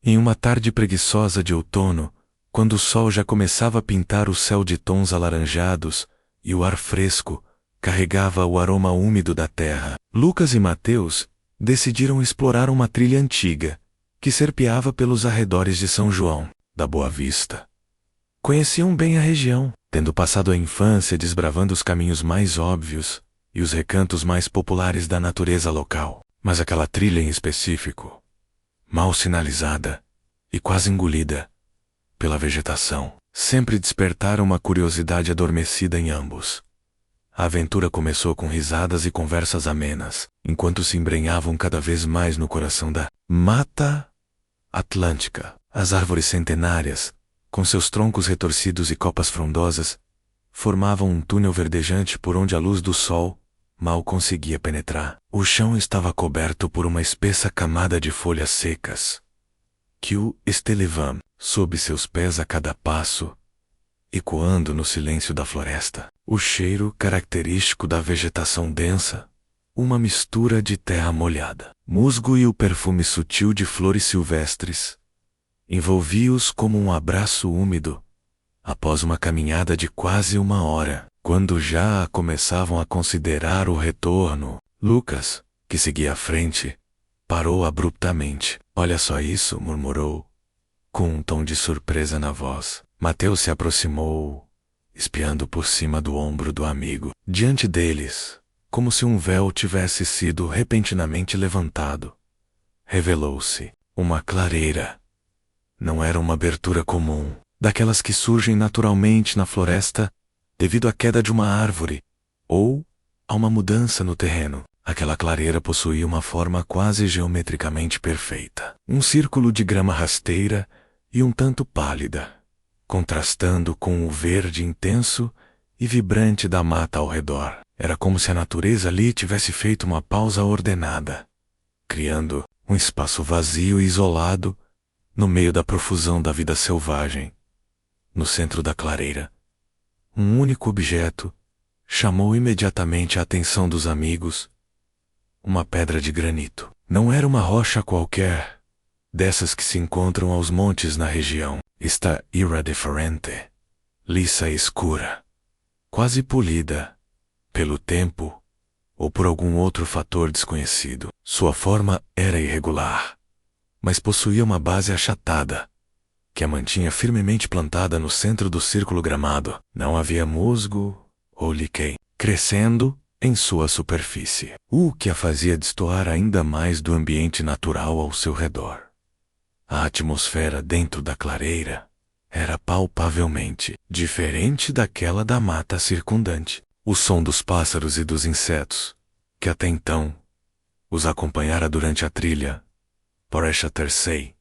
Em uma tarde preguiçosa de outono, quando o sol já começava a pintar o céu de tons alaranjados e o ar fresco carregava o aroma úmido da terra, Lucas e Mateus decidiram explorar uma trilha antiga que serpeava pelos arredores de São João da Boa Vista. Conheciam bem a região, tendo passado a infância desbravando os caminhos mais óbvios e os recantos mais populares da natureza local. Mas aquela trilha em específico, mal sinalizada e quase engolida pela vegetação, sempre despertaram uma curiosidade adormecida em ambos. A aventura começou com risadas e conversas amenas, enquanto se embrenhavam cada vez mais no coração da Mata Atlântica. As árvores centenárias, com seus troncos retorcidos e copas frondosas, formavam um túnel verdejante por onde a luz do sol mal conseguia penetrar. O chão estava coberto por uma espessa camada de folhas secas, que o estelevam sob seus pés a cada passo, ecoando no silêncio da floresta. O cheiro característico da vegetação densa, uma mistura de terra molhada, musgo e o perfume sutil de flores silvestres, envolvia-os como um abraço úmido, após uma caminhada de quase 1 hora. Quando já começavam a considerar o retorno, Lucas, que seguia à frente, parou abruptamente. "Olha só isso", murmurou, com um tom de surpresa na voz. Mateus se aproximou, espiando por cima do ombro do amigo. Diante deles, como se um véu tivesse sido repentinamente levantado, revelou-se uma clareira. Não era uma abertura comum, daquelas que surgem naturalmente na floresta devido à queda de uma árvore, ou a uma mudança no terreno. Aquela clareira possuía uma forma quase geometricamente perfeita. Um círculo de grama rasteira e um tanto pálida, contrastando com o verde intenso e vibrante da mata ao redor. Era como se a natureza ali tivesse feito uma pausa ordenada, criando um espaço vazio e isolado no meio da profusão da vida selvagem. No centro da clareira, um único objeto chamou imediatamente a atenção dos amigos: uma pedra de granito. Não era uma rocha qualquer, dessas que se encontram aos montes na região. Esta era diferente, lisa e escura, quase polida pelo tempo ou por algum outro fator desconhecido. Sua forma era irregular, mas possuía uma base achatada, que a mantinha firmemente plantada no centro do círculo gramado. Não havia musgo ou líquen crescendo em sua superfície, o que a fazia destoar ainda mais do ambiente natural ao seu redor. A atmosfera dentro da clareira era palpavelmente diferente daquela da mata circundante. O som dos pássaros e dos insetos, que até então os acompanhara durante a trilha, parecia ter-se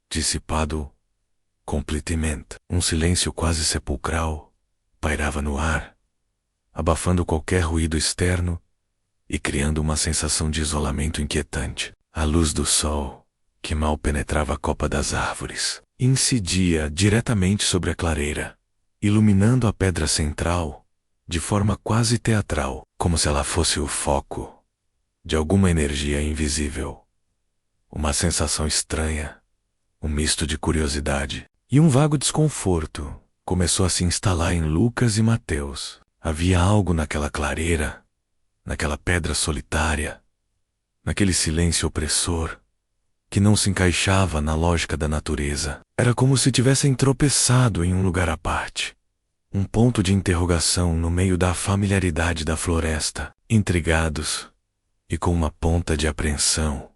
dissipado completamente. Um silêncio quase sepulcral pairava no ar, abafando qualquer ruído externo e criando uma sensação de isolamento inquietante. A luz do sol, que mal penetrava a copa das árvores, incidia diretamente sobre a clareira, iluminando a pedra central de forma quase teatral, como se ela fosse o foco de alguma energia invisível. Uma sensação estranha, um misto de curiosidade e um vago desconforto começou a se instalar em Lucas e Mateus. Havia algo naquela clareira, naquela pedra solitária, naquele silêncio opressor, que não se encaixava na lógica da natureza. Era como se tivessem tropeçado em um lugar à parte, um ponto de interrogação no meio da familiaridade da floresta. Intrigados e com uma ponta de apreensão,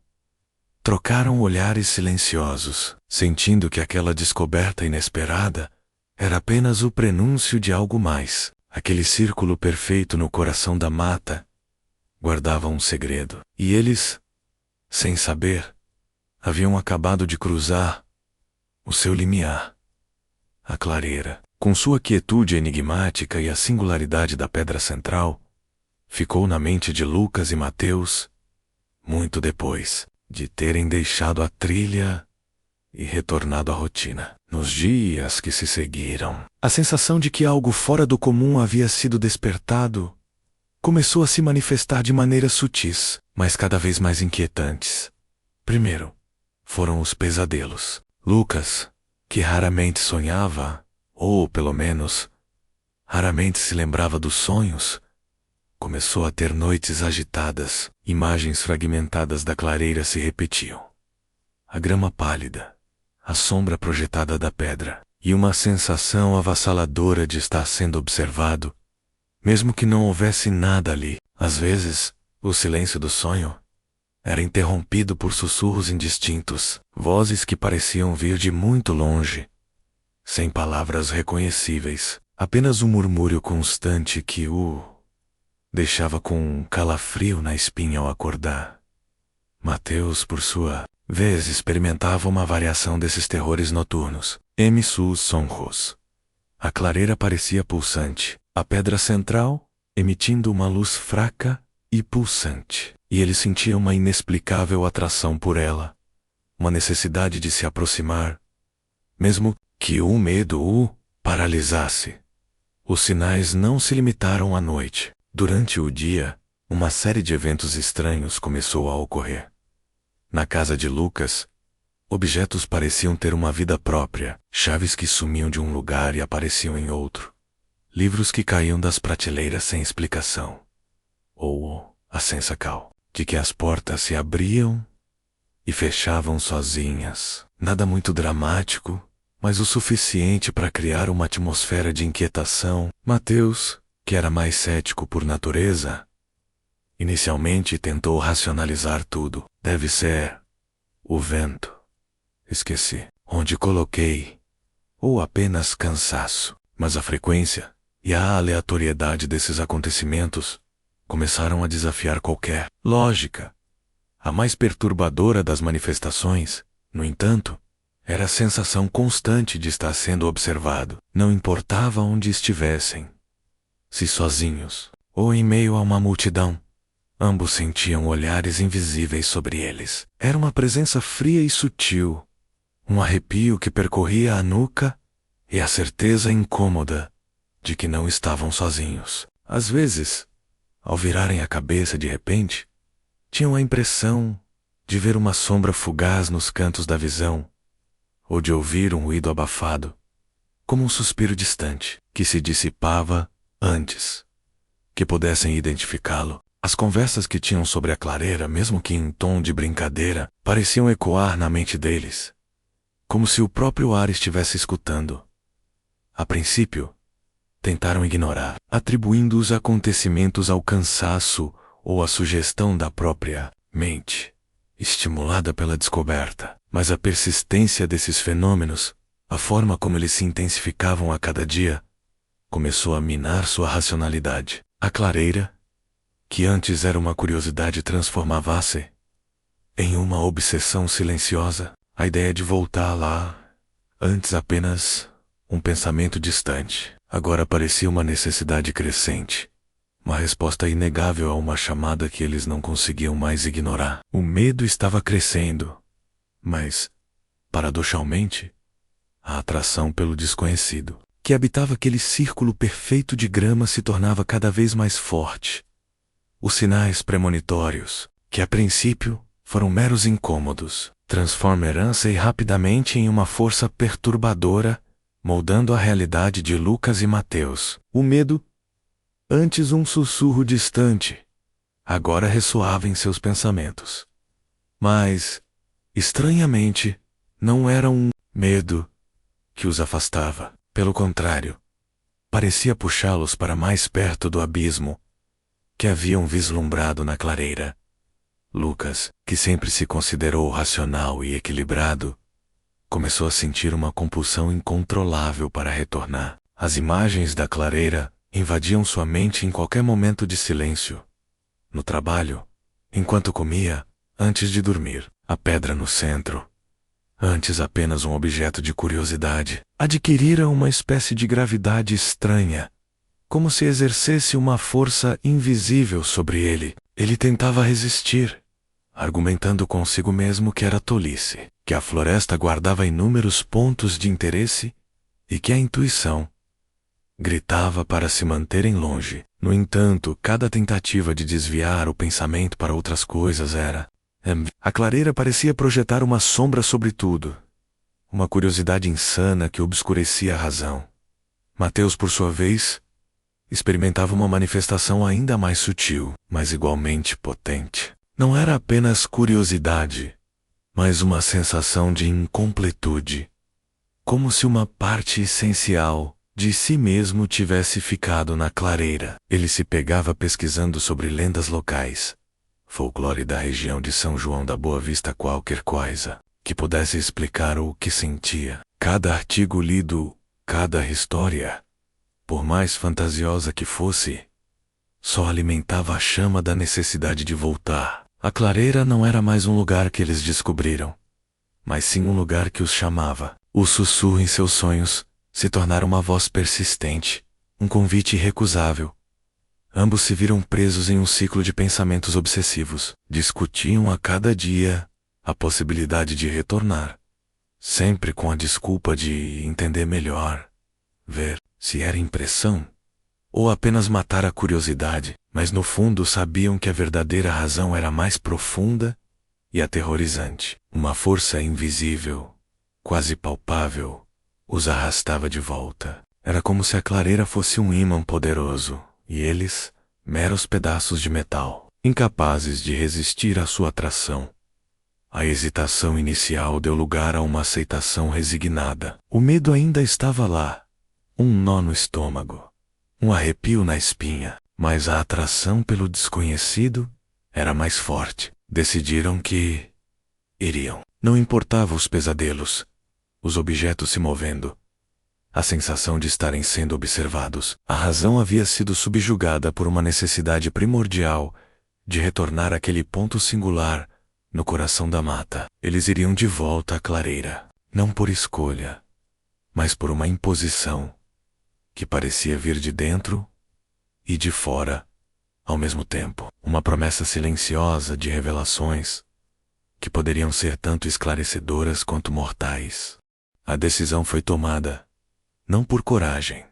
trocaram olhares silenciosos, sentindo que aquela descoberta inesperada era apenas o prenúncio de algo mais. Aquele círculo perfeito no coração da mata guardava um segredo, e eles, sem saber, haviam acabado de cruzar o seu limiar. A clareira, com sua quietude enigmática e a singularidade da pedra central, ficou na mente de Lucas e Mateus muito depois de terem deixado a trilha e retornado à rotina. Nos dias que se seguiram, a sensação de que algo fora do comum havia sido despertado começou a se manifestar de maneiras sutis, mas cada vez mais inquietantes. Primeiro, foram os pesadelos. Lucas, que raramente sonhava, ou pelo menos, raramente se lembrava dos sonhos, começou a ter noites agitadas. Imagens fragmentadas da clareira se repetiam. A grama pálida, a sombra projetada da pedra, e uma sensação avassaladora de estar sendo observado, mesmo que não houvesse nada ali. Às vezes, o silêncio do sonho era interrompido por sussurros indistintos, vozes que pareciam vir de muito longe, sem palavras reconhecíveis, apenas um murmúrio constante que o deixava com um calafrio na espinha ao acordar. Mateus, por sua vez, experimentava uma variação desses terrores noturnos. M. sus sonhos. A clareira parecia pulsante, a pedra central emitindo uma luz fraca e pulsante, e ele sentia uma inexplicável atração por ela, uma necessidade de se aproximar, mesmo que o medo o paralisasse. Os sinais não se limitaram à noite. Durante o dia, uma série de eventos estranhos começou a ocorrer. Na casa de Lucas, objetos pareciam ter uma vida própria, chaves que sumiam de um lugar e apareciam em outro, livros que caíam das prateleiras sem explicação, ou a sensação de que as portas se abriam e fechavam sozinhas. Nada muito dramático, mas o suficiente para criar uma atmosfera de inquietação. Mateus, que era mais cético por natureza, inicialmente tentou racionalizar tudo. Deve ser o vento. Esqueci onde coloquei. Ou apenas cansaço. Mas a frequência e a aleatoriedade desses acontecimentos começaram a desafiar qualquer lógica. A mais perturbadora das manifestações, no entanto, era a sensação constante de estar sendo observado. Não importava onde estivessem, se sozinhos ou em meio a uma multidão, ambos sentiam olhares invisíveis sobre eles. Era uma presença fria e sutil, um arrepio que percorria a nuca e a certeza incômoda de que não estavam sozinhos. Às vezes, ao virarem a cabeça de repente, tinham a impressão de ver uma sombra fugaz nos cantos da visão, ou de ouvir um ruído abafado, como um suspiro distante, que se dissipava antes que pudessem identificá-lo. As conversas que tinham sobre a clareira, mesmo que em tom de brincadeira, pareciam ecoar na mente deles, como se o próprio ar estivesse escutando. A princípio, tentaram ignorar, atribuindo os acontecimentos ao cansaço ou à sugestão da própria mente, estimulada pela descoberta. Mas a persistência desses fenômenos, a forma como eles se intensificavam a cada dia, começou a minar sua racionalidade. A clareira, que antes era uma curiosidade, transformava-se em uma obsessão silenciosa. A ideia de voltar lá, antes apenas um pensamento distante, agora parecia uma necessidade crescente, uma resposta inegável a uma chamada que eles não conseguiam mais ignorar. O medo estava crescendo, mas, paradoxalmente, a atração pelo desconhecido, que habitava aquele círculo perfeito de grama, se tornava cada vez mais forte. Os sinais premonitórios, que a princípio foram meros incômodos, transformaram-se rapidamente em uma força perturbadora, moldando a realidade de Lucas e Mateus. O medo, antes um sussurro distante, agora ressoava em seus pensamentos. Mas, estranhamente, não era um medo que os afastava. Pelo contrário, parecia puxá-los para mais perto do abismo que haviam vislumbrado na clareira. Lucas, que sempre se considerou racional e equilibrado, começou a sentir uma compulsão incontrolável para retornar. As imagens da clareira invadiam sua mente em qualquer momento de silêncio. No trabalho, enquanto comia, antes de dormir, a pedra no centro, antes apenas um objeto de curiosidade, adquirira uma espécie de gravidade estranha, como se exercesse uma força invisível sobre ele. Ele tentava resistir, argumentando consigo mesmo que era tolice, que a floresta guardava inúmeros pontos de interesse e que a intuição gritava para se manterem longe. No entanto, cada tentativa de desviar o pensamento para outras coisas era, A clareira parecia projetar uma sombra sobre tudo, uma curiosidade insana que obscurecia a razão. Mateus, por sua vez, experimentava uma manifestação ainda mais sutil, mas igualmente potente. Não era apenas curiosidade, mas uma sensação de incompletude, como se uma parte essencial de si mesmo tivesse ficado na clareira. Ele se pegava pesquisando sobre lendas locais, folclore da região de São João da Boa Vista, qualquer coisa que pudesse explicar o que sentia. Cada artigo lido, cada história, por mais fantasiosa que fosse, só alimentava a chama da necessidade de voltar. A clareira não era mais um lugar que eles descobriram, mas sim um lugar que os chamava. O sussurro em seus sonhos se tornara uma voz persistente, um convite irrecusável. Ambos se viram presos em um ciclo de pensamentos obsessivos. Discutiam a cada dia a possibilidade de retornar, sempre com a desculpa de entender melhor, ver se era impressão ou apenas matar a curiosidade, mas no fundo sabiam que a verdadeira razão era mais profunda e aterrorizante. Uma força invisível, quase palpável, os arrastava de volta. Era como se a clareira fosse um ímã poderoso, e eles, meros pedaços de metal, incapazes de resistir à sua atração. A hesitação inicial deu lugar a uma aceitação resignada. O medo ainda estava lá, um nó no estômago, um arrepio na espinha, mas a atração pelo desconhecido era mais forte. Decidiram que iriam. Não importava os pesadelos, os objetos se movendo, a sensação de estarem sendo observados. A razão havia sido subjugada por uma necessidade primordial de retornar àquele ponto singular no coração da mata. Eles iriam de volta à clareira, não por escolha, mas por uma imposição que parecia vir de dentro e de fora ao mesmo tempo. Uma promessa silenciosa de revelações que poderiam ser tanto esclarecedoras quanto mortais. A decisão foi tomada, não por coragem,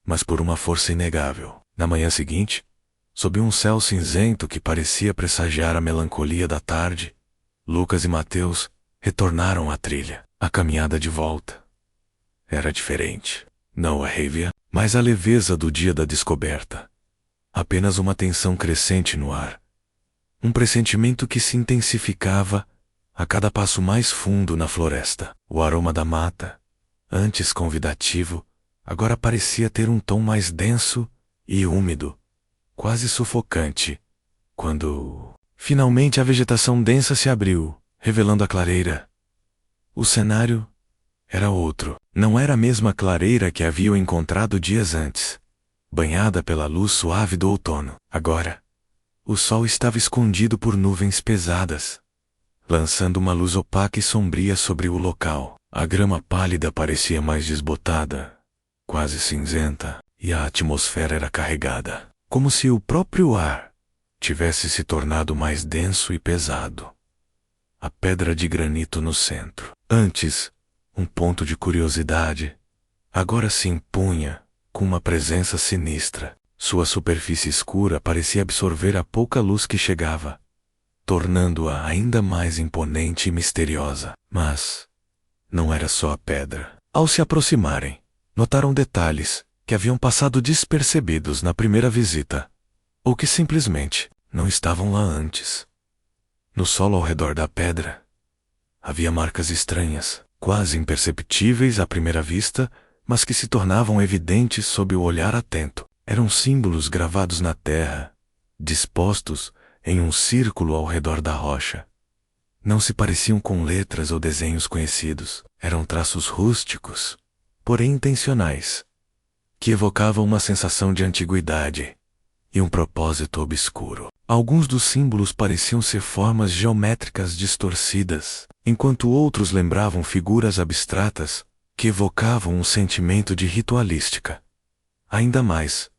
mas por uma força inegável. Na manhã seguinte, sob um céu cinzento que parecia pressagiar a melancolia da tarde, Lucas e Mateus retornaram à trilha. A caminhada de volta era diferente. Não a rêvia, mas a leveza do dia da descoberta. Apenas uma tensão crescente no ar. Um pressentimento que se intensificava a cada passo mais fundo na floresta. O aroma da mata, antes convidativo, agora parecia ter um tom mais denso e úmido, quase sufocante, quando finalmente a vegetação densa se abriu, revelando a clareira. O cenário era outro. Não era a mesma clareira que haviam encontrado dias antes, banhada pela luz suave do outono. Agora, o sol estava escondido por nuvens pesadas, lançando uma luz opaca e sombria sobre o local. A grama pálida parecia mais desbotada, quase cinzenta, e a atmosfera era carregada, como se o próprio ar tivesse se tornado mais denso e pesado. A pedra de granito no centro, antes um ponto de curiosidade, agora se impunha com uma presença sinistra. Sua superfície escura parecia absorver a pouca luz que chegava, tornando-a ainda mais imponente e misteriosa. Mas não era só a pedra. Ao se aproximarem, notaram detalhes que haviam passado despercebidos na primeira visita, ou que simplesmente não estavam lá antes. No solo ao redor da pedra, havia marcas estranhas, quase imperceptíveis à primeira vista, mas que se tornavam evidentes sob o olhar atento. Eram símbolos gravados na terra, dispostos em um círculo ao redor da rocha. Não se pareciam com letras ou desenhos conhecidos. Eram traços rústicos, porém intencionais, que evocavam uma sensação de antiguidade e um propósito obscuro. Alguns dos símbolos pareciam ser formas geométricas distorcidas, enquanto outros lembravam figuras abstratas que evocavam um sentimento de ritualística. Ainda mais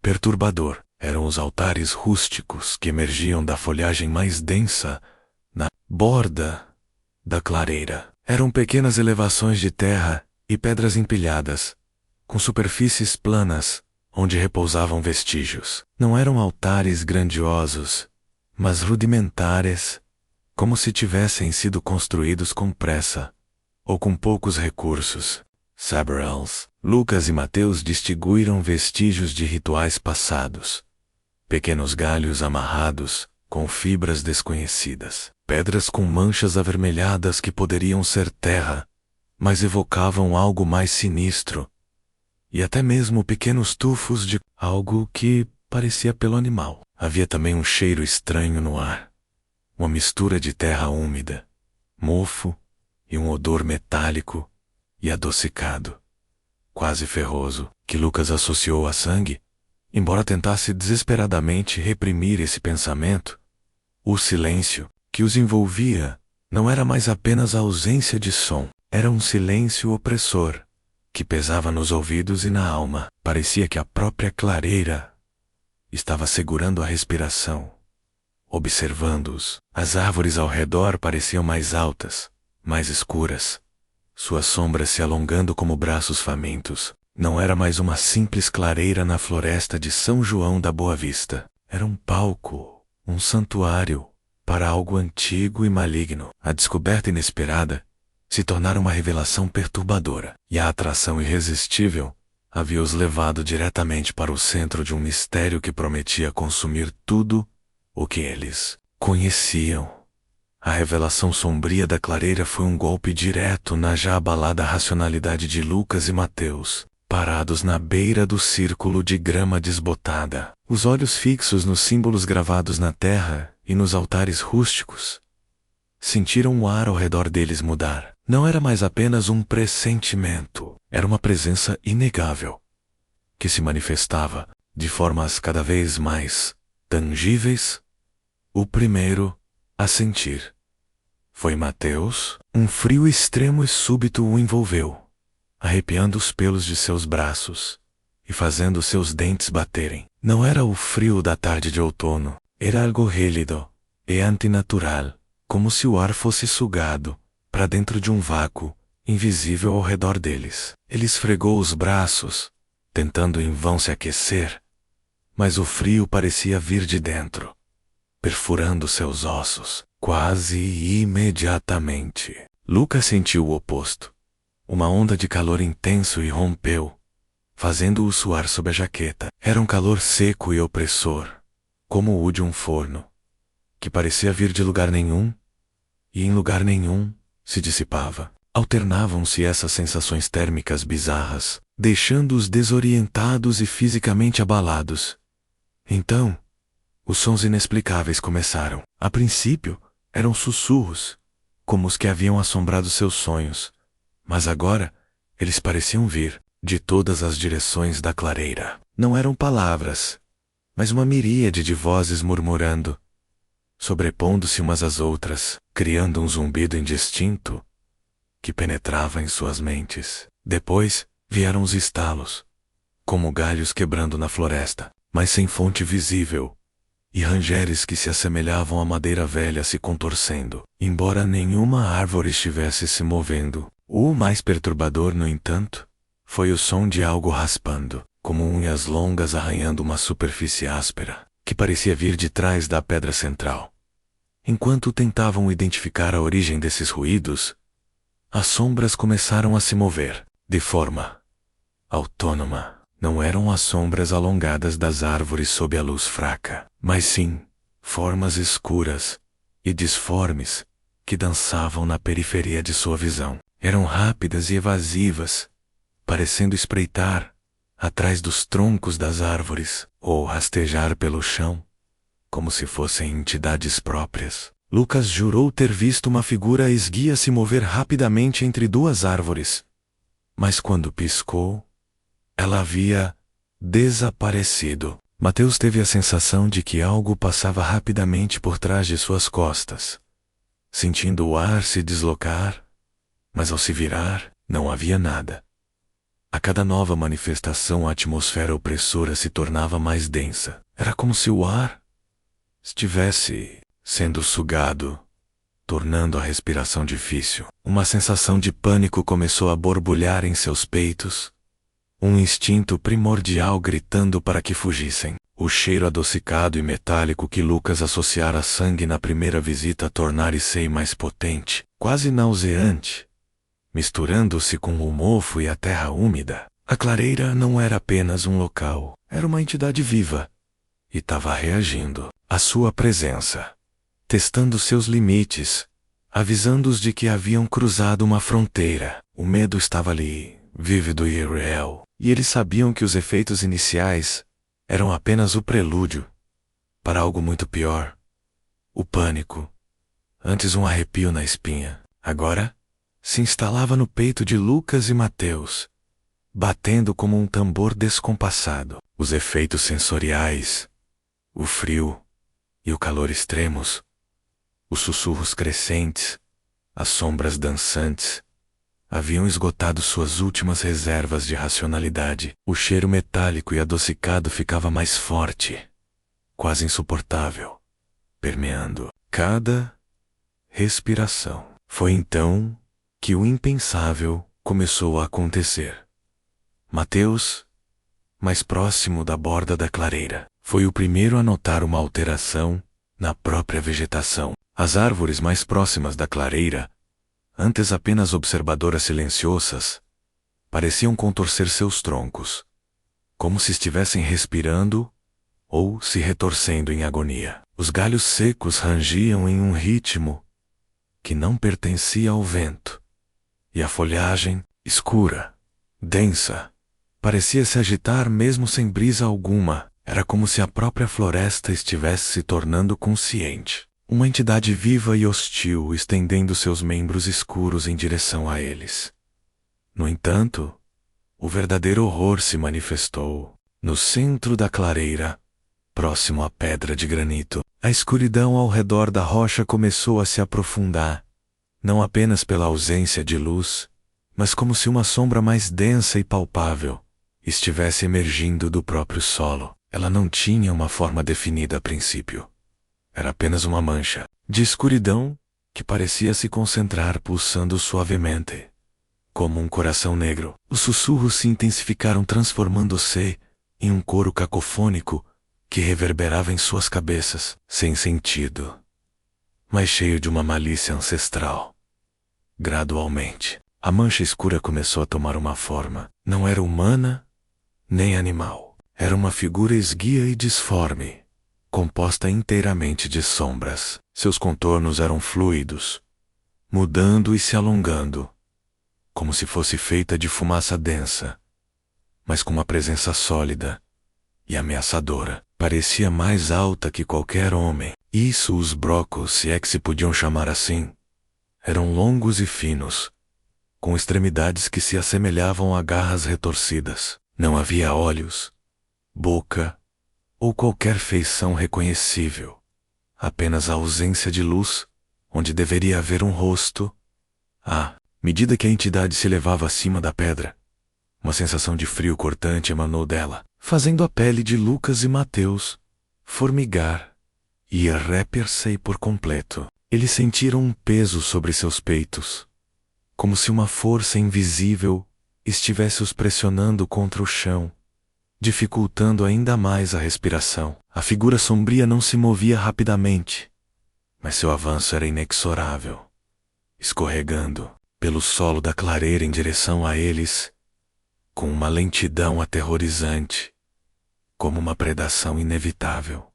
perturbador eram os altares rústicos que emergiam da folhagem mais densa na borda da clareira. Eram pequenas elevações de terra e pedras empilhadas, com superfícies planas, onde repousavam vestígios. Não eram altares grandiosos, mas rudimentares, como se tivessem sido construídos com pressa, ou com poucos recursos. Sabrels, Lucas e Mateus distinguiram vestígios de rituais passados. Pequenos galhos amarrados, com fibras desconhecidas. Pedras com manchas avermelhadas que poderiam ser terra, mas evocavam algo mais sinistro. E até mesmo pequenos tufos de algo que parecia pelo animal. Havia também um cheiro estranho no ar. Uma mistura de terra úmida, mofo e um odor metálico e adocicado, quase ferroso, que Lucas associou a sangue. Embora tentasse desesperadamente reprimir esse pensamento, o silêncio que os envolvia não era mais apenas a ausência de som, era um silêncio opressor, que pesava nos ouvidos e na alma. Parecia que a própria clareira estava segurando a respiração, observando-os. As árvores ao redor pareciam mais altas, mais escuras, suas sombras se alongando como braços famintos. Não era mais uma simples clareira na floresta de São João da Boa Vista. Era um palco, um santuário, para algo antigo e maligno. A descoberta inesperada se tornara uma revelação perturbadora, e a atração irresistível havia-os levado diretamente para o centro de um mistério que prometia consumir tudo o que eles conheciam. A revelação sombria da clareira foi um golpe direto na já abalada racionalidade de Lucas e Mateus, parados na beira do círculo de grama desbotada, os olhos fixos nos símbolos gravados na terra e nos altares rústicos. Sentiram o ar ao redor deles mudar. Não era mais apenas um pressentimento, era uma presença inegável, que se manifestava de formas cada vez mais tangíveis. O primeiro a sentir foi Mateus. Um frio extremo e súbito o envolveu, arrepiando os pelos de seus braços e fazendo seus dentes baterem. Não era o frio da tarde de outono, era algo gélido e antinatural, como se o ar fosse sugado para dentro de um vácuo invisível ao redor deles. Ele esfregou os braços, tentando em vão se aquecer, mas o frio parecia vir de dentro, perfurando seus ossos. Quase imediatamente, Lucas sentiu o oposto. Uma onda de calor intenso irrompeu, fazendo-o suar sob a jaqueta. Era um calor seco e opressor, como o de um forno, que parecia vir de lugar nenhum, e em lugar nenhum se dissipava. Alternavam-se essas sensações térmicas bizarras, deixando-os desorientados e fisicamente abalados. Então, os sons inexplicáveis começaram. A princípio, eram sussurros, como os que haviam assombrado seus sonhos, mas agora eles pareciam vir de todas as direções da clareira. Não eram palavras, mas uma miríade de vozes murmurando, sobrepondo-se umas às outras, criando um zumbido indistinto que penetrava em suas mentes. Depois vieram os estalos, como galhos quebrando na floresta, mas sem fonte visível, e rangeres que se assemelhavam à madeira velha se contorcendo, embora nenhuma árvore estivesse se movendo. O mais perturbador, no entanto, foi o som de algo raspando, como unhas longas arranhando uma superfície áspera, que parecia vir de trás da pedra central. Enquanto tentavam identificar a origem desses ruídos, as sombras começaram a se mover, de forma autônoma. Não eram as sombras alongadas das árvores sob a luz fraca, mas sim formas escuras e disformes que dançavam na periferia de sua visão. Eram rápidas e evasivas, parecendo espreitar atrás dos troncos das árvores ou rastejar pelo chão, como se fossem entidades próprias. Lucas jurou ter visto uma figura esguia se mover rapidamente entre duas árvores, mas quando piscou, ela havia desaparecido. Mateus teve a sensação de que algo passava rapidamente por trás de suas costas, sentindo o ar se deslocar, mas ao se virar, não havia nada. A cada nova manifestação, a atmosfera opressora se tornava mais densa. Era como se o ar estivesse sendo sugado, tornando a respiração difícil. Uma sensação de pânico começou a borbulhar em seus peitos, um instinto primordial gritando para que fugissem. O cheiro adocicado e metálico que Lucas associara a sangue na primeira visita tornara-se mais potente, quase nauseante, misturando-se com o mofo e a terra úmida. A clareira não era apenas um local, era uma entidade viva, e estava reagindo à sua presença, testando seus limites, avisando-os de que haviam cruzado uma fronteira. O medo estava ali, vívido e real, e eles sabiam que os efeitos iniciais eram apenas o prelúdio para algo muito pior. O pânico, antes um arrepio na espinha, agora se instalava no peito de Lucas e Mateus, batendo como um tambor descompassado. Os efeitos sensoriais, o frio e o calor extremos, os sussurros crescentes, as sombras dançantes, haviam esgotado suas últimas reservas de racionalidade. O cheiro metálico e adocicado ficava mais forte, quase insuportável, permeando cada respiração. Foi então que o impensável começou a acontecer. Mateus, mais próximo da borda da clareira, foi o primeiro a notar uma alteração na própria vegetação. As árvores mais próximas da clareira, antes apenas observadoras silenciosas, pareciam contorcer seus troncos, como se estivessem respirando ou se retorcendo em agonia. Os galhos secos rangiam em um ritmo que não pertencia ao vento, e a folhagem, escura, densa, parecia se agitar mesmo sem brisa alguma. Era como se a própria floresta estivesse se tornando consciente. Uma entidade viva e hostil estendendo seus membros escuros em direção a eles. No entanto, o verdadeiro horror se manifestou no centro da clareira, próximo à pedra de granito. A escuridão ao redor da rocha começou a se aprofundar, não apenas pela ausência de luz, mas como se uma sombra mais densa e palpável estivesse emergindo do próprio solo. Ela não tinha uma forma definida a princípio. Era apenas uma mancha de escuridão que parecia se concentrar pulsando suavemente, como um coração negro. Os sussurros se intensificaram, transformando-se em um coro cacofônico que reverberava em suas cabeças, sem sentido, mas cheio de uma malícia ancestral. Gradualmente, a mancha escura começou a tomar uma forma. Não era humana, nem animal. Era uma figura esguia e disforme, composta inteiramente de sombras. Seus contornos eram fluidos, mudando e se alongando, como se fosse feita de fumaça densa, mas com uma presença sólida e ameaçadora. Parecia mais alta que qualquer homem. Isso, os brocos, se é que se podiam chamar assim, eram longos e finos, com extremidades que se assemelhavam a garras retorcidas. Não havia olhos, boca ou qualquer feição reconhecível, apenas a ausência de luz, onde deveria haver um rosto. À medida que a entidade se elevava acima da pedra, uma sensação de frio cortante emanou dela, fazendo a pele de Lucas e Mateus formigar e arrepiar-se por completo. Eles sentiram um peso sobre seus peitos, como se uma força invisível estivesse os pressionando contra o chão, dificultando ainda mais a respiração. A figura sombria não se movia rapidamente, mas seu avanço era inexorável, escorregando pelo solo da clareira em direção a eles, com uma lentidão aterrorizante, como uma predação inevitável.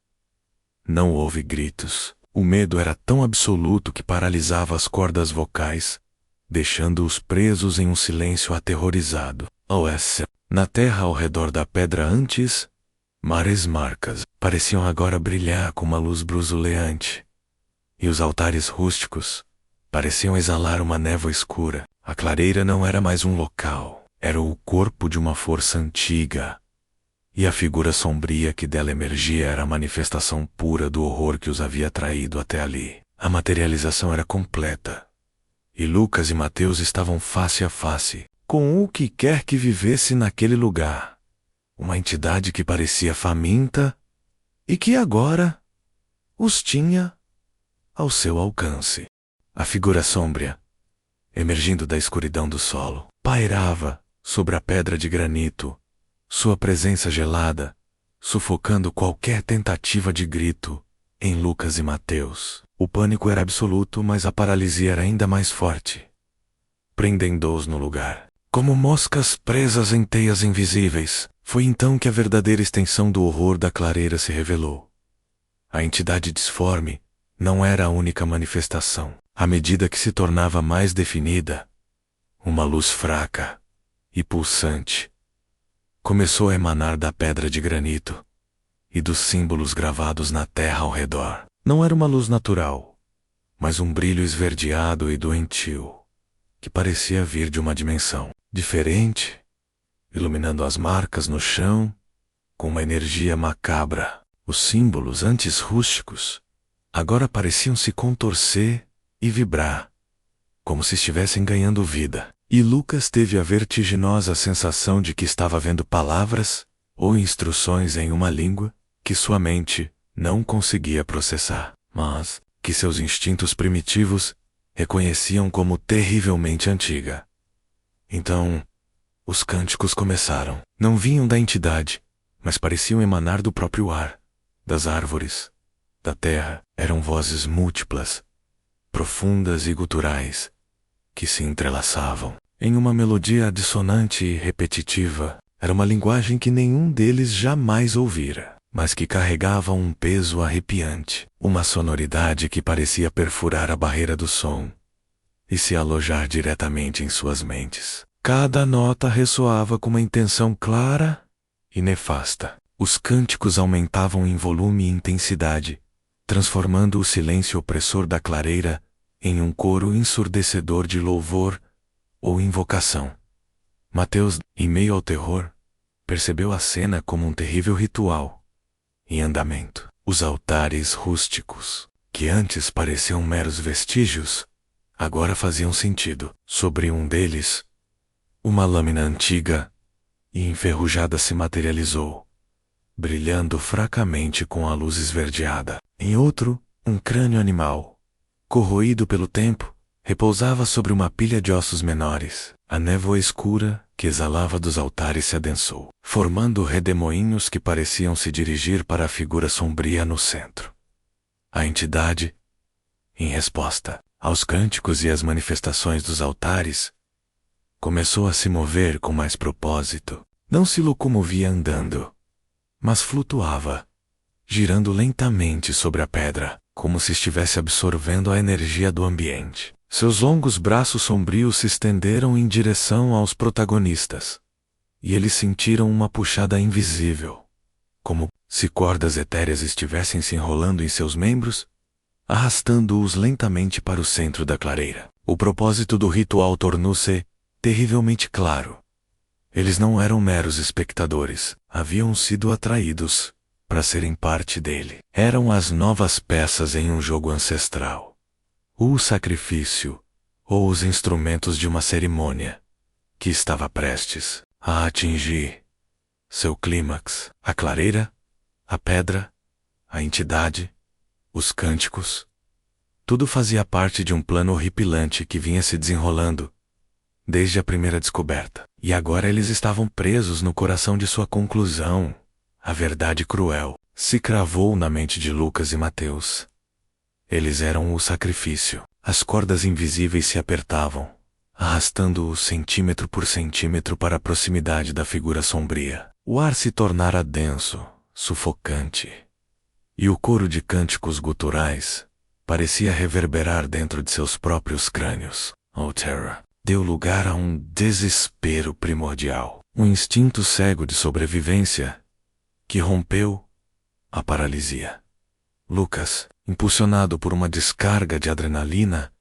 Não houve gritos. O medo era tão absoluto que paralisava as cordas vocais, deixando-os presos em um silêncio aterrorizado. Na terra ao redor da pedra antes, mares marcas pareciam agora brilhar com uma luz bruzuleante, e os altares rústicos pareciam exalar uma névoa escura. A clareira não era mais um local, era o corpo de uma força antiga, e a figura sombria que dela emergia era a manifestação pura do horror que os havia traído até ali. A materialização era completa, e Lucas e Mateus estavam face a face com o que quer que vivesse naquele lugar. Uma entidade que parecia faminta e que agora os tinha ao seu alcance. A figura sombria, emergindo da escuridão do solo, pairava sobre a pedra de granito, sua presença gelada, sufocando qualquer tentativa de grito em Lucas e Mateus. O pânico era absoluto, mas a paralisia era ainda mais forte, prendendo-os no lugar, como moscas presas em teias invisíveis. Foi então que a verdadeira extensão do horror da clareira se revelou. A entidade disforme não era a única manifestação. À medida que se tornava mais definida, uma luz fraca e pulsante começou a emanar da pedra de granito e dos símbolos gravados na terra ao redor. Não era uma luz natural, mas um brilho esverdeado e doentio, que parecia vir de uma dimensão diferente, iluminando as marcas no chão com uma energia macabra. Os símbolos antes rústicos agora pareciam se contorcer e vibrar, como se estivessem ganhando vida. E Lucas teve a vertiginosa sensação de que estava vendo palavras ou instruções em uma língua que sua mente não conseguia processar, mas que seus instintos primitivos reconheciam como terrivelmente antiga. Então, os cânticos começaram. Não vinham da entidade, mas pareciam emanar do próprio ar, das árvores, da terra. Eram vozes múltiplas, profundas e guturais, que se entrelaçavam em uma melodia dissonante e repetitiva. Era uma linguagem que nenhum deles jamais ouvira, mas que carregava um peso arrepiante, uma sonoridade que parecia perfurar a barreira do som e se alojar diretamente em suas mentes. Cada nota ressoava com uma intenção clara e nefasta. Os cânticos aumentavam em volume e intensidade, transformando o silêncio opressor da clareira em um coro ensurdecedor de louvor ou invocação. Mateus, em meio ao terror, percebeu a cena como um terrível ritual em andamento. Os altares rústicos, que antes pareciam meros vestígios, agora faziam sentido. Sobre um deles, uma lâmina antiga e enferrujada se materializou, brilhando fracamente com a luz esverdeada. Em outro, um crânio animal, corroído pelo tempo, repousava sobre uma pilha de ossos menores. A névoa escura que exalava dos altares se adensou, formando redemoinhos que pareciam se dirigir para a figura sombria no centro. A entidade, em resposta aos cânticos e às manifestações dos altares, começou a se mover com mais propósito. Não se locomovia andando, mas flutuava, girando lentamente sobre a pedra, como se estivesse absorvendo a energia do ambiente. Seus longos braços sombrios se estenderam em direção aos protagonistas, e eles sentiram uma puxada invisível, como se cordas etéreas estivessem se enrolando em seus membros, arrastando-os lentamente para o centro da clareira. O propósito do ritual tornou-se terrivelmente claro. Eles não eram meros espectadores, haviam sido atraídos para serem parte dele. Eram as novas peças em um jogo ancestral. O sacrifício, ou os instrumentos de uma cerimônia, que estava prestes a atingir seu clímax. A clareira, a pedra, a entidade, os cânticos, tudo fazia parte de um plano horripilante que vinha se desenrolando desde a primeira descoberta. E agora eles estavam presos no coração de sua conclusão. A verdade cruel se cravou na mente de Lucas e Mateus. Eles eram o sacrifício. As cordas invisíveis se apertavam, arrastando-o centímetro por centímetro para a proximidade da figura sombria. O ar se tornara denso, sufocante, e o coro de cânticos guturais parecia reverberar dentro de seus próprios crânios. O terror deu lugar a um desespero primordial, um instinto cego de sobrevivência que rompeu a paralisia. Lucas, impulsionado por uma descarga de adrenalina,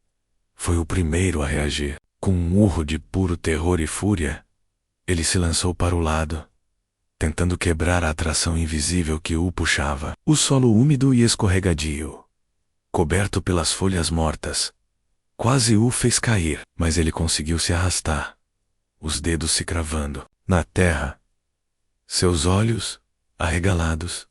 foi o primeiro a reagir. Com um urro de puro terror e fúria, ele se lançou para o lado, tentando quebrar a atração invisível que o puxava. O solo úmido e escorregadio, coberto pelas folhas mortas, quase o fez cair, mas ele conseguiu se arrastar, os dedos se cravando na terra. Seus olhos, arregalados,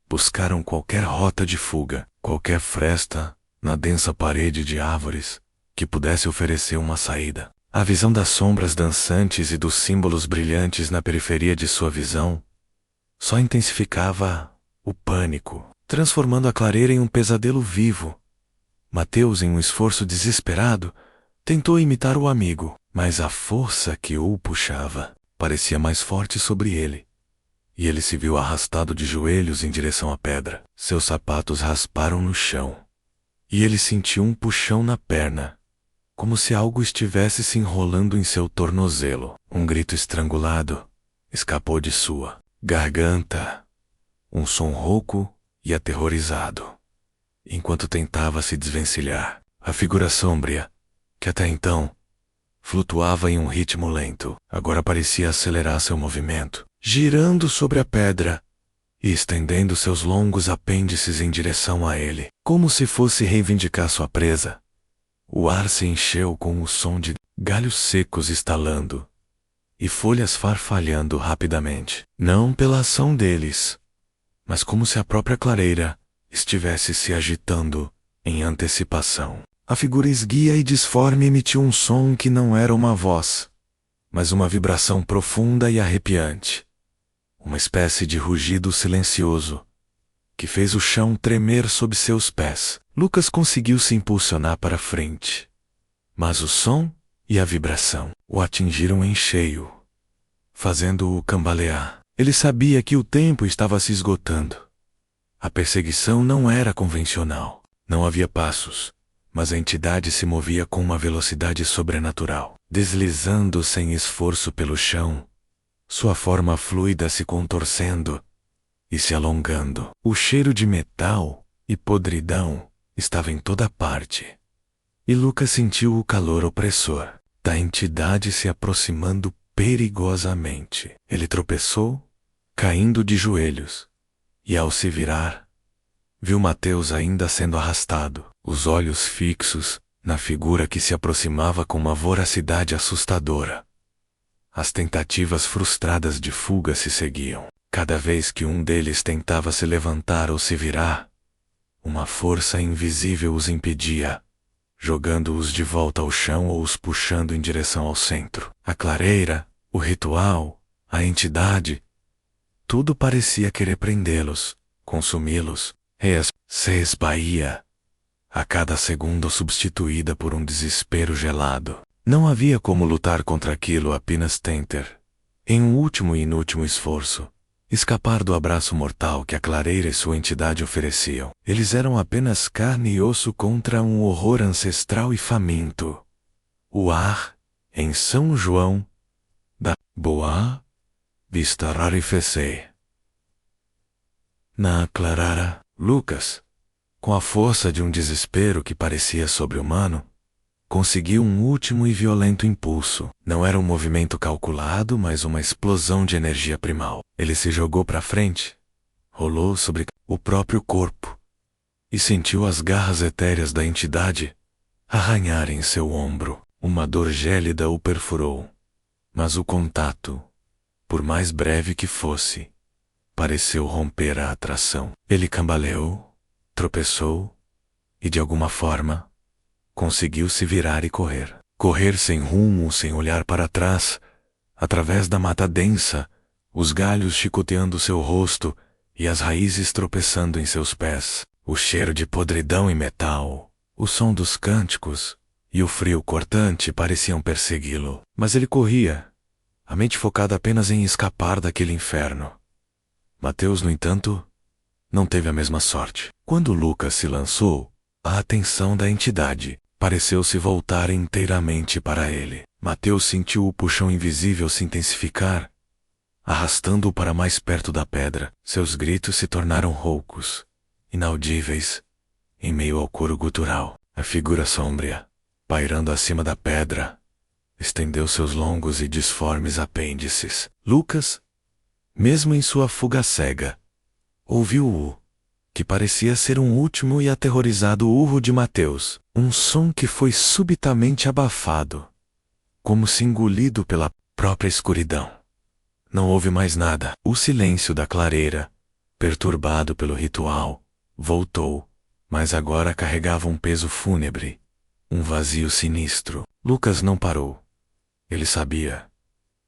buscaram qualquer rota de fuga, qualquer fresta na densa parede de árvores que pudesse oferecer uma saída. A visão das sombras dançantes e dos símbolos brilhantes na periferia de sua visão só intensificava o pânico, transformando a clareira em um pesadelo vivo. Mateus, em um esforço desesperado, tentou imitar o amigo, mas a força que o puxava parecia mais forte sobre ele, e ele se viu arrastado de joelhos em direção à pedra. Seus sapatos rasparam no chão, e ele sentiu um puxão na perna, como se algo estivesse se enrolando em seu tornozelo. Um grito estrangulado escapou de sua garganta, um som rouco e aterrorizado. Enquanto tentava se desvencilhar, a figura sombria, que até então flutuava em um ritmo lento, agora parecia acelerar seu movimento, girando sobre a pedra e estendendo seus longos apêndices em direção a ele, como se fosse reivindicar sua presa. O ar se encheu com o som de galhos secos estalando e folhas farfalhando rapidamente, não pela ação deles, mas como se a própria clareira estivesse se agitando em antecipação. A figura esguia e disforme emitiu um som que não era uma voz, mas uma vibração profunda e arrepiante, uma espécie de rugido silencioso que fez o chão tremer sob seus pés. Lucas conseguiu se impulsionar para frente, mas o som e a vibração o atingiram em cheio, fazendo-o cambalear. Ele sabia que o tempo estava se esgotando. A perseguição não era convencional. Não havia passos, mas a entidade se movia com uma velocidade sobrenatural, deslizando sem esforço pelo chão, sua forma fluida se contorcendo e se alongando. O cheiro de metal e podridão estava em toda parte, e Lucas sentiu o calor opressor da entidade se aproximando perigosamente. Ele tropeçou, caindo de joelhos, e ao se virar, viu Mateus ainda sendo arrastado, os olhos fixos na figura que se aproximava com uma voracidade assustadora. As tentativas frustradas de fuga se seguiam. Cada vez que um deles tentava se levantar ou se virar, uma força invisível os impedia, jogando-os de volta ao chão ou os puxando em direção ao centro. A clareira, o ritual, a entidade, tudo parecia querer prendê-los, consumi-los, se esbaía, a cada segundo substituída por um desespero gelado. Não havia como lutar contra aquilo apenas tentar, em um último e inútil esforço, escapar do abraço mortal que a clareira e sua entidade ofereciam. Eles eram apenas carne e osso contra um horror ancestral e faminto. O ar, em São João da Boa Vista rarefeceu. Na clarara, Lucas, com a força de um desespero que parecia sobre-humano, conseguiu um último e violento impulso. Não era um movimento calculado, mas uma explosão de energia primal. Ele se jogou para frente, rolou sobre o próprio corpo e sentiu as garras etéreas da entidade arranharem seu ombro. Uma dor gélida o perfurou, mas o contato, por mais breve que fosse, pareceu romper a atração. Ele cambaleou, tropeçou e, de alguma forma, conseguiu se virar e correr. Correr sem rumo, sem olhar para trás, através da mata densa, os galhos chicoteando seu rosto e as raízes tropeçando em seus pés. O cheiro de podridão e metal, o som dos cânticos e o frio cortante pareciam persegui-lo. Mas ele corria, a mente focada apenas em escapar daquele inferno. Mateus, no entanto, não teve a mesma sorte. Quando Lucas se lançou, a atenção da entidade pareceu se voltar inteiramente para ele. Mateus sentiu o puxão invisível se intensificar, arrastando-o para mais perto da pedra. Seus gritos se tornaram roucos, inaudíveis, em meio ao coro gutural. A figura sombria, pairando acima da pedra, estendeu seus longos e disformes apêndices. Lucas, mesmo em sua fuga cega, ouviu-o, que parecia ser um último e aterrorizado urro de Mateus, um som que foi subitamente abafado, como se engolido pela própria escuridão. Não houve mais nada. O silêncio da clareira, perturbado pelo ritual, voltou, mas agora carregava um peso fúnebre, um vazio sinistro. Lucas não parou. Ele sabia.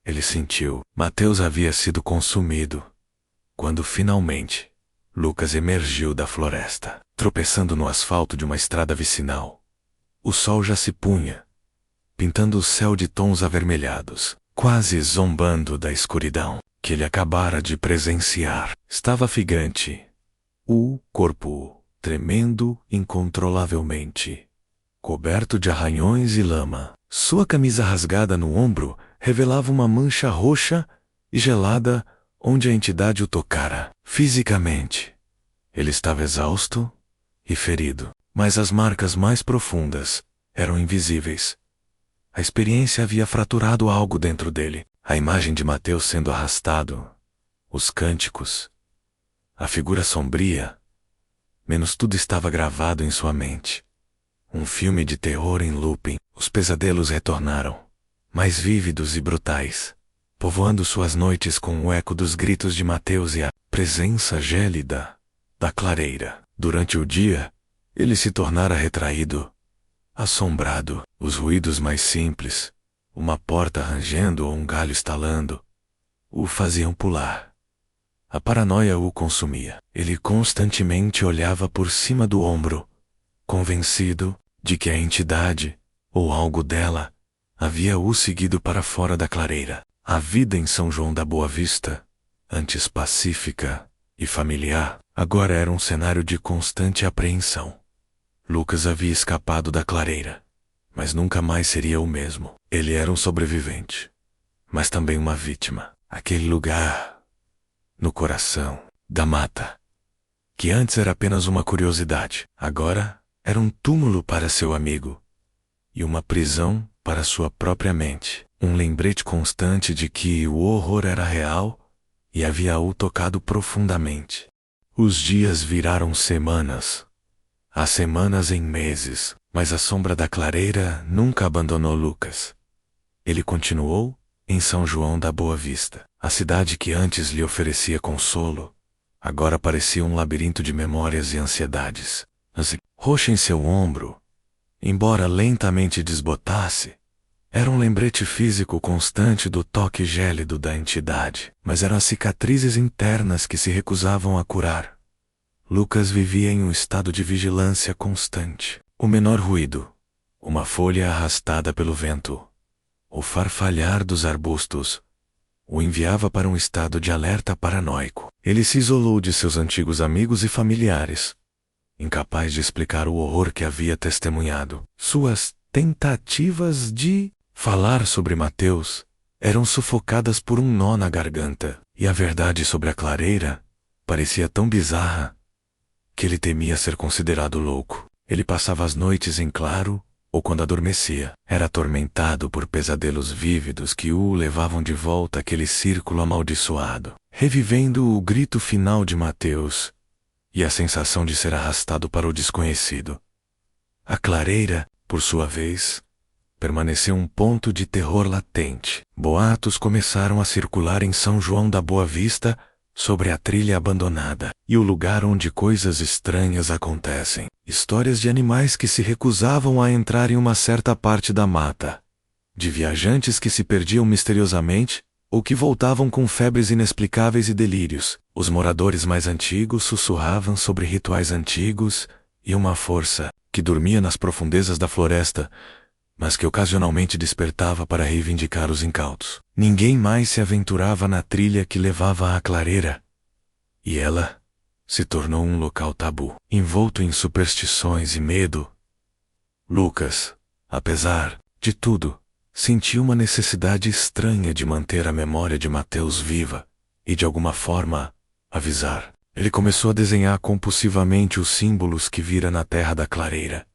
Ele sentiu. Mateus havia sido consumido. Quando finalmente Lucas emergiu da floresta, tropeçando no asfalto de uma estrada vicinal. O sol já se punha, pintando o céu de tons avermelhados, quase zombando da escuridão que ele acabara de presenciar. Estava ofegante, o corpo tremendo incontrolavelmente, coberto de arranhões e lama. Sua camisa rasgada no ombro revelava uma mancha roxa e gelada onde a entidade o tocara. Fisicamente, ele estava exausto e ferido, mas as marcas mais profundas eram invisíveis. A experiência havia fraturado algo dentro dele. A imagem de Mateus sendo arrastado, os cânticos, a figura sombria, menos tudo estava gravado em sua mente. Um filme de terror em looping. Os pesadelos retornaram, mais vívidos e brutais, povoando suas noites com o eco dos gritos de Mateus e a presença gélida da clareira. Durante o dia, ele se tornara retraído, assombrado. Os ruídos mais simples, uma porta rangendo ou um galho estalando, o faziam pular. A paranoia o consumia. Ele constantemente olhava por cima do ombro, convencido de que a entidade, ou algo dela, havia o seguido para fora da clareira. A vida em São João da Boa Vista, antes pacífica e familiar, agora era um cenário de constante apreensão. Lucas havia escapado da clareira, mas nunca mais seria o mesmo. Ele era um sobrevivente, mas também uma vítima. Aquele lugar, no coração da mata, que antes era apenas uma curiosidade, agora era um túmulo para seu amigo e uma prisão para sua própria mente. Um lembrete constante de que o horror era real e havia-o tocado profundamente. Os dias viraram semanas, as semanas em meses, mas a sombra da clareira nunca abandonou Lucas. Ele continuou em São João da Boa Vista. A cidade que antes lhe oferecia consolo, agora parecia um labirinto de memórias e ansiedades. Roxa em seu ombro, embora lentamente desbotasse, era um lembrete físico constante do toque gélido da entidade, mas eram as cicatrizes internas que se recusavam a curar. Lucas vivia em um estado de vigilância constante. O menor ruído, uma folha arrastada pelo vento, o farfalhar dos arbustos, o enviava para um estado de alerta paranoico. Ele se isolou de seus antigos amigos e familiares, incapaz de explicar o horror que havia testemunhado. Suas tentativas de falar sobre Mateus eram sufocadas por um nó na garganta, e a verdade sobre a clareira parecia tão bizarra que ele temia ser considerado louco. Ele passava as noites em claro, ou quando adormecia, era atormentado por pesadelos vívidos que o levavam de volta àquele círculo amaldiçoado, revivendo o grito final de Mateus e a sensação de ser arrastado para o desconhecido. A clareira, por sua vez, permaneceu um ponto de terror latente. Boatos começaram a circular em São João da Boa Vista sobre a trilha abandonada e o lugar onde coisas estranhas acontecem. Histórias de animais que se recusavam a entrar em uma certa parte da mata, de viajantes que se perdiam misteriosamente ou que voltavam com febres inexplicáveis e delírios. Os moradores mais antigos sussurravam sobre rituais antigos e uma força que dormia nas profundezas da floresta, mas que ocasionalmente despertava para reivindicar os incautos. Ninguém mais se aventurava na trilha que levava à clareira, e ela se tornou um local tabu, envolto em superstições e medo. Lucas, apesar de tudo, sentiu uma necessidade estranha de manter a memória de Mateus viva e, de alguma forma, avisar. Ele começou a desenhar compulsivamente os símbolos que vira na terra da clareira,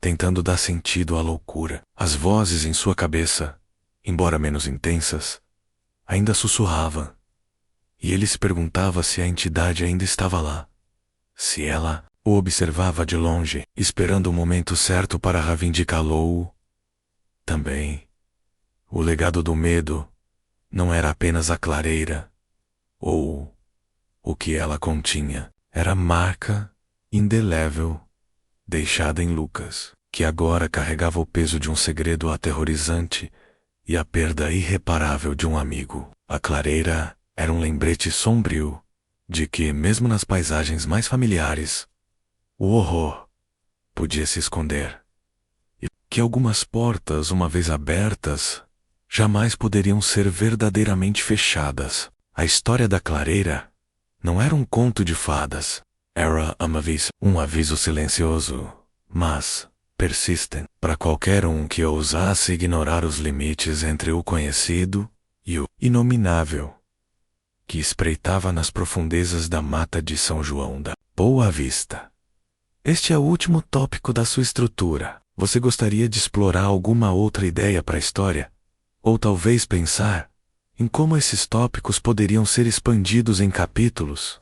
tentando dar sentido à loucura. As vozes em sua cabeça, embora menos intensas, ainda sussurravam, e ele se perguntava se a entidade ainda estava lá, se ela o observava de longe, esperando o momento certo para reivindicá-lo. Também, o legado do medo não era apenas a clareira, ou o que ela continha, era a marca indelével deixada em Lucas, que agora carregava o peso de um segredo aterrorizante e a perda irreparável de um amigo. A clareira era um lembrete sombrio de que, mesmo nas paisagens mais familiares, o horror podia se esconder, e que algumas portas, uma vez abertas, jamais poderiam ser verdadeiramente fechadas. A história da clareira não era um conto de fadas. Era um aviso silencioso, mas persistente, para qualquer um que ousasse ignorar os limites entre o conhecido e o inominável, que espreitava nas profundezas da mata de São João da Boa Vista. Este é o último tópico da sua estrutura. Você gostaria de explorar alguma outra ideia para a história? Ou talvez pensar em como esses tópicos poderiam ser expandidos em capítulos?